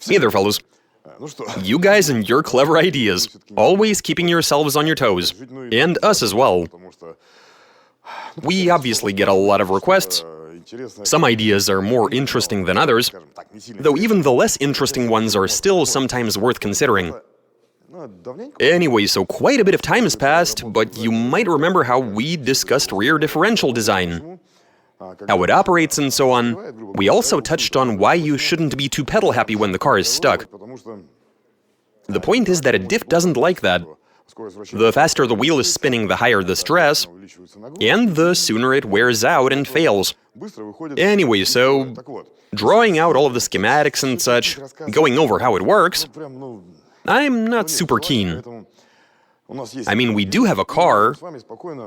Hey there, fellas. You guys and your clever ideas, always keeping yourselves on your toes, and us as well. We obviously get a lot of requests. Some ideas are more interesting than others, though even the less interesting ones are still sometimes worth considering. Anyway, so quite a bit of time has passed, but you might remember how we discussed rear differential design, how it operates and so on. We also touched on why you shouldn't be too pedal happy when the car is stuck. The point is that a diff doesn't like that. The faster the wheel is spinning, the higher the stress, and the sooner it wears out and fails. Anyway, so drawing out all of the schematics and such, going over how it works, I'm not super keen. I mean, we do have a car,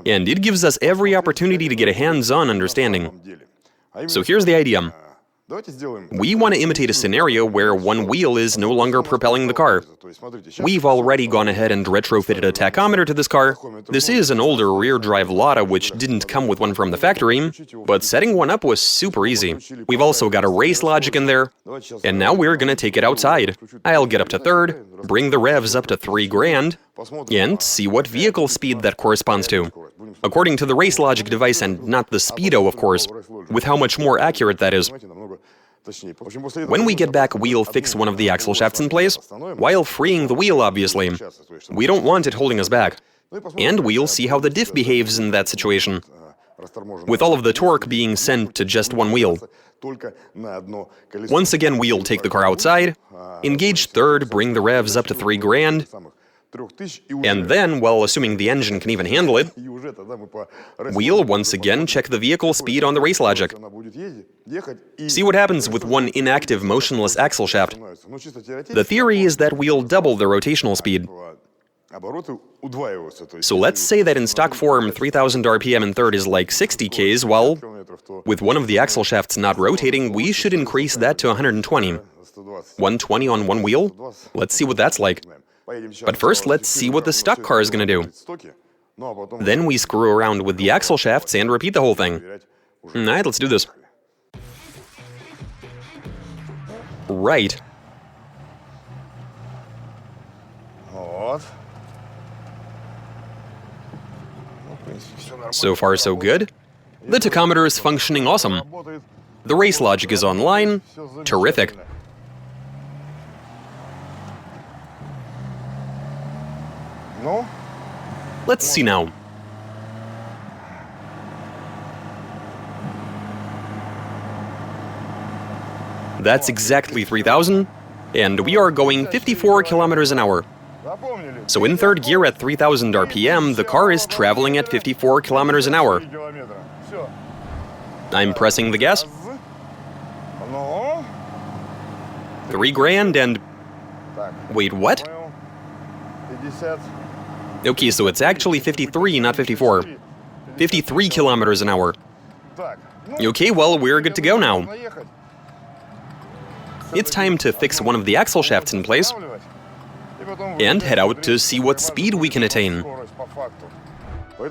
and it gives us every opportunity to get a hands-on understanding. So here's the idea. We want to imitate a scenario where one wheel is no longer propelling the car. We've already gone ahead and retrofitted a tachometer to this car. This is an older rear-drive Lada which didn't come with one from the factory, but setting one up was super easy. We've also got a race logic in there, and now we're gonna take it outside. I'll get up to third, bring the revs up to 3 grand, and see what vehicle speed that corresponds to. According to the race logic device, and not the speedo, of course, with how much more accurate that is. When we get back, we'll fix one of the axle shafts in place, while freeing the wheel, obviously. We don't want it holding us back. And we'll see how the diff behaves in that situation, with all of the torque being sent to just one wheel. Once again, we'll take the car outside, engage third, bring the revs up to 3 grand, and then, well, assuming the engine can even handle it, we'll once again check the vehicle speed on the race logic. See what happens with one inactive, motionless axle shaft. The theory is that we'll double the rotational speed. So let's say that in stock form 3000 RPM in third is like 60 Ks, well, with one of the axle shafts not rotating, we should increase that to 120. 120 on one wheel? Let's see what that's like. But first, let's see what the stock car is gonna do. Then we screw around with the axle shafts and repeat the whole thing. Alright, let's do this. Right. So far, so good. The tachometer is functioning awesome. The race logic is online. Terrific. Let's see now. That's exactly 3000, and we are going 54 kilometers an hour. So in third gear at 3000 RPM, the car is traveling at 54 kilometers an hour. I'm pressing the gas. 3 grand and... Wait, what? Okay, so it's actually 53, not 54. 53 kilometers an hour. Okay, well, we're good to go now. It's time to fix one of the axle shafts in place and head out to see what speed we can attain.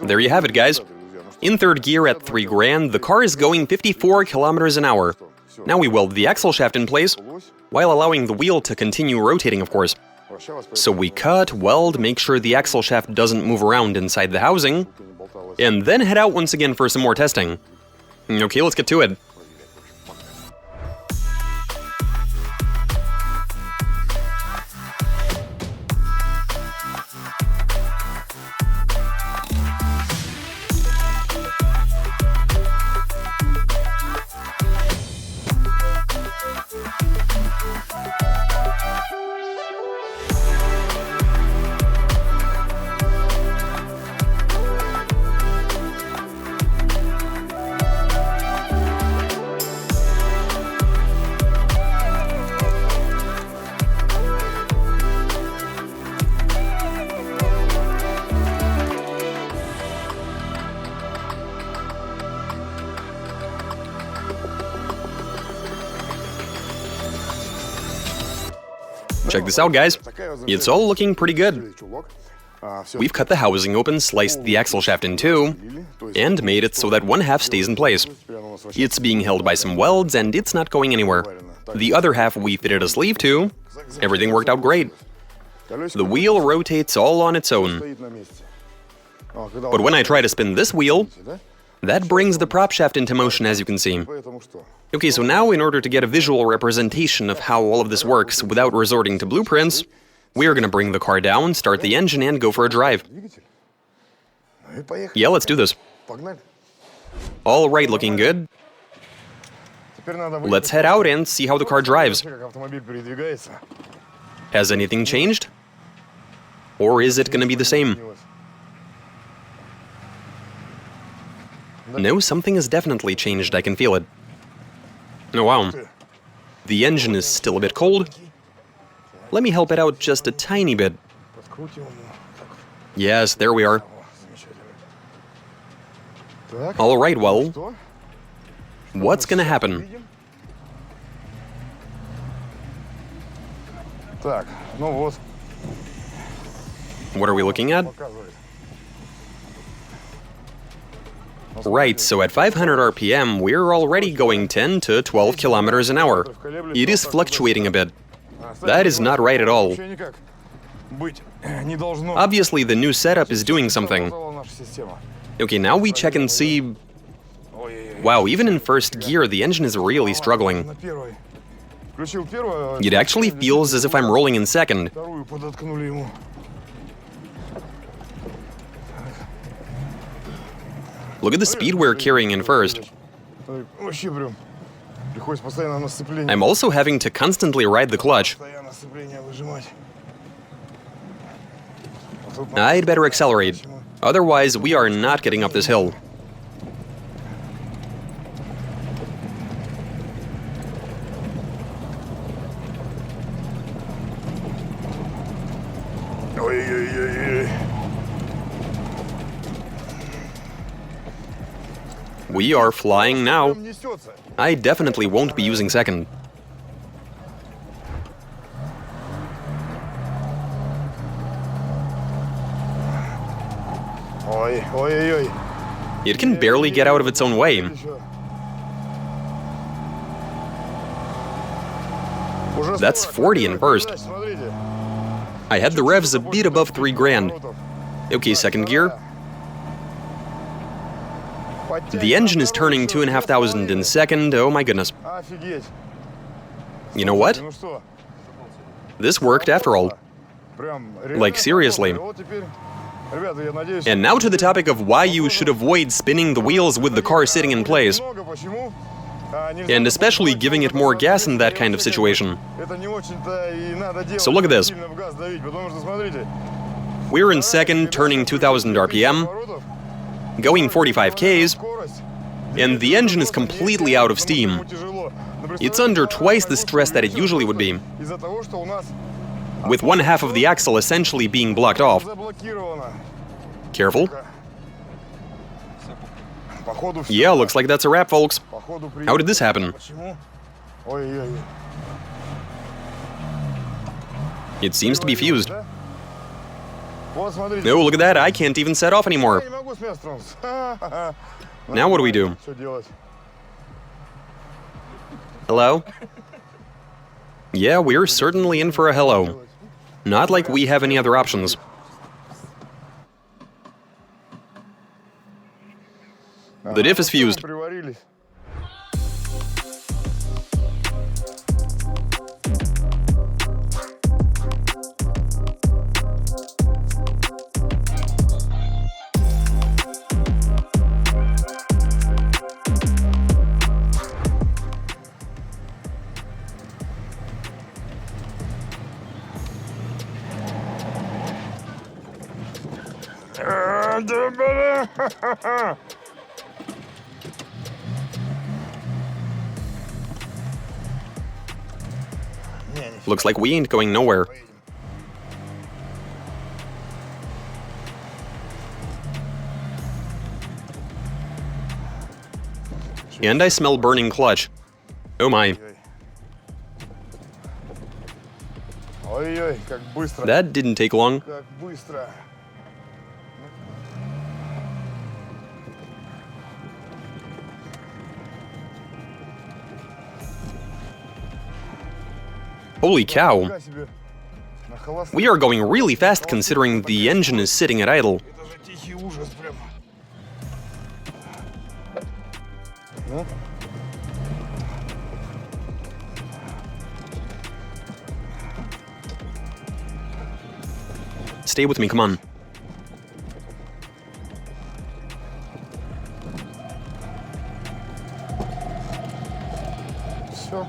There you have it, guys. In third gear at 3 grand, the car is going 54 kilometers an hour. Now we weld the axle shaft in place, while allowing the wheel to continue rotating, of course. So we cut, weld, make sure the axle shaft doesn't move around inside the housing, and then head out once again for some more testing. Okay, let's get to it. Check this out, guys. It's all looking pretty good. We've cut the housing open, sliced the axle shaft in two, and made it so that one half stays in place. It's being held by some welds, and it's not going anywhere. The other half we fitted a sleeve to. Everything worked out great. The wheel rotates all on its own. But when I try to spin this wheel, that brings the prop shaft into motion, as you can see. Okay, so now in order to get a visual representation of how all of this works without resorting to blueprints, we are gonna bring the car down, start the engine, and go for a drive. Yeah, let's do this. All right, looking good. Let's head out and see how the car drives. Has anything changed? Or is it gonna be the same? No, something has definitely changed, I can feel it. Oh wow. The engine is still a bit cold. Let me help it out just a tiny bit. Yes, there we are. Alright, well, what's gonna happen? What are we looking at? Right, so at 500 RPM, we're already going 10 to 12 kilometers an hour. It is fluctuating a bit. That is not right at all. Obviously, the new setup is doing something. Okay, now we check and see... Wow, even in first gear, the engine is really struggling. It actually feels as if I'm rolling in second. Look at the speed we're carrying in first. I'm also having to constantly ride the clutch. I'd better accelerate. Otherwise, we are not getting up this hill. We are flying now. I definitely won't be using second. It can barely get out of its own way. That's 40 in first. I had the revs a bit above 3 grand. Okay, second gear. The engine is turning 2,500 in second. Oh my goodness. You know what? This worked after all. Like, seriously. And now to the topic of why you should avoid spinning the wheels with the car sitting in place. And especially giving it more gas in that kind of situation. So look at this. We're in second, turning 2,000 RPM. Going 45 Ks, and the engine is completely out of steam. It's under twice the stress that it usually would be, with one half of the axle essentially being blocked off. Careful. Yeah, looks like that's a wrap, folks. How did this happen? It seems to be fused. No, look at that, I can't even set off anymore. Now what do we do? Hello? Yeah, we're certainly in for a hello. Not like we have any other options. The diff is fused. Looks like we ain't going nowhere. And I smell burning clutch. Oh my. That didn't take long. Holy cow. We are going really fast considering the engine is sitting at idle. Stay with me, come on. Все.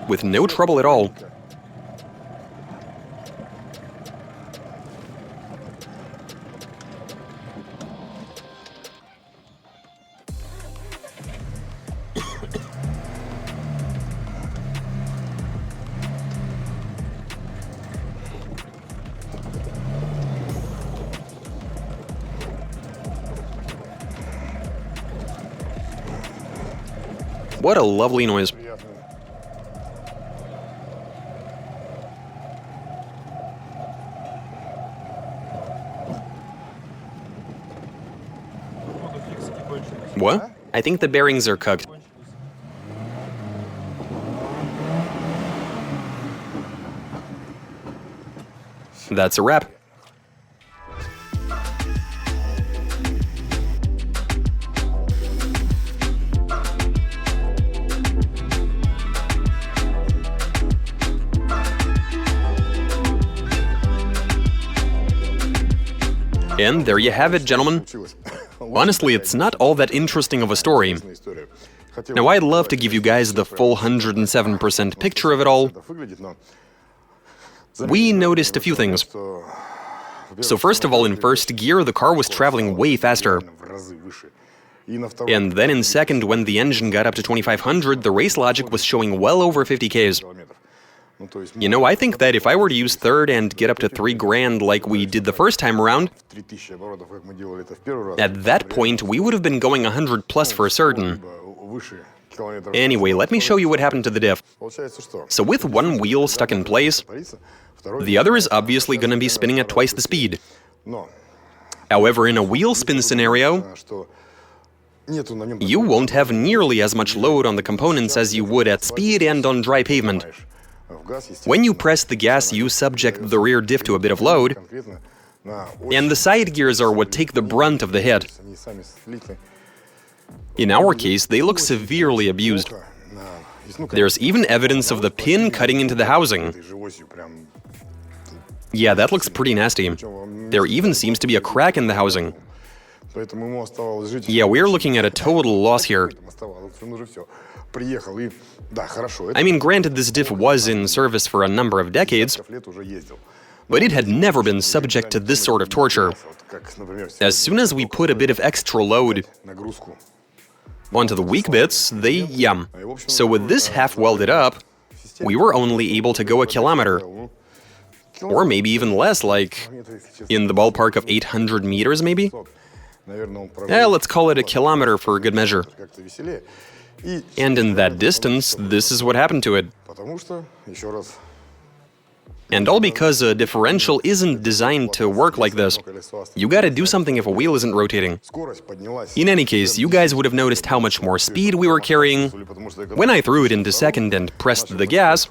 With no trouble at all. What a lovely noise. What? I think the bearings are cooked. That's a wrap. And there you have it, gentlemen. Honestly, it's not all that interesting of a story. Now, I'd love to give you guys the full 107% picture of it all. We noticed a few things. So first of all, in first gear, the car was traveling way faster. And then in second, when the engine got up to 2500, the race logic was showing well over 50 Ks. You know, I think that if I were to use third and get up to 3 grand like we did the first time around, at that point we would have been going 100 plus for certain. Anyway, let me show you what happened to the diff. So with one wheel stuck in place, the other is obviously going to be spinning at twice the speed. However, in a wheel spin scenario, you won't have nearly as much load on the components as you would at speed and on dry pavement. When you press the gas, you subject the rear diff to a bit of load, and the side gears are what take the brunt of the hit. In our case, they look severely abused. There's even evidence of the pin cutting into the housing. Yeah, that looks pretty nasty. There even seems to be a crack in the housing. Yeah, we're looking at a total loss here. I mean, granted, this diff was in service for a number of decades, but it had never been subject to this sort of torture. As soon as we put a bit of extra load onto the weak bits, they yum. So with this half welded up, we were only able to go a kilometer. Or maybe even less, like in the ballpark of 800 meters, maybe? Let's call it a kilometer for good measure. And in that distance, this is what happened to it. And all because a differential isn't designed to work like this. You gotta do something if a wheel isn't rotating. In any case, you guys would have noticed how much more speed we were carrying. When I threw it into second and pressed the gas,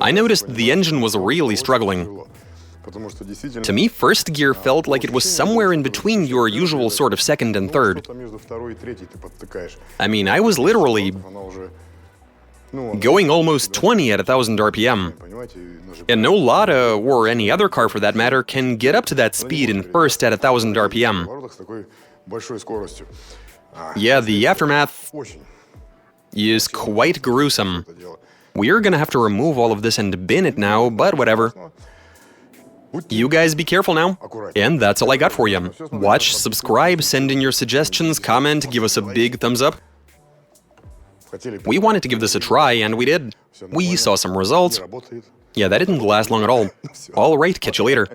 I noticed the engine was really struggling. To me, first gear felt like it was somewhere in between your usual sort of second and third. I mean, I was literally going almost 20 at 1000 RPM. And no Lada, or any other car for that matter, can get up to that speed in first at 1000 RPM. Yeah, the aftermath is quite gruesome. We're gonna have to remove all of this and bin it now, but whatever. You guys be careful now. And that's all I got for you. Watch, subscribe, send in your suggestions, comment, give us a big thumbs up. We wanted to give this a try, and we did. We saw some results. Yeah, that didn't last long at all. All right, catch you later.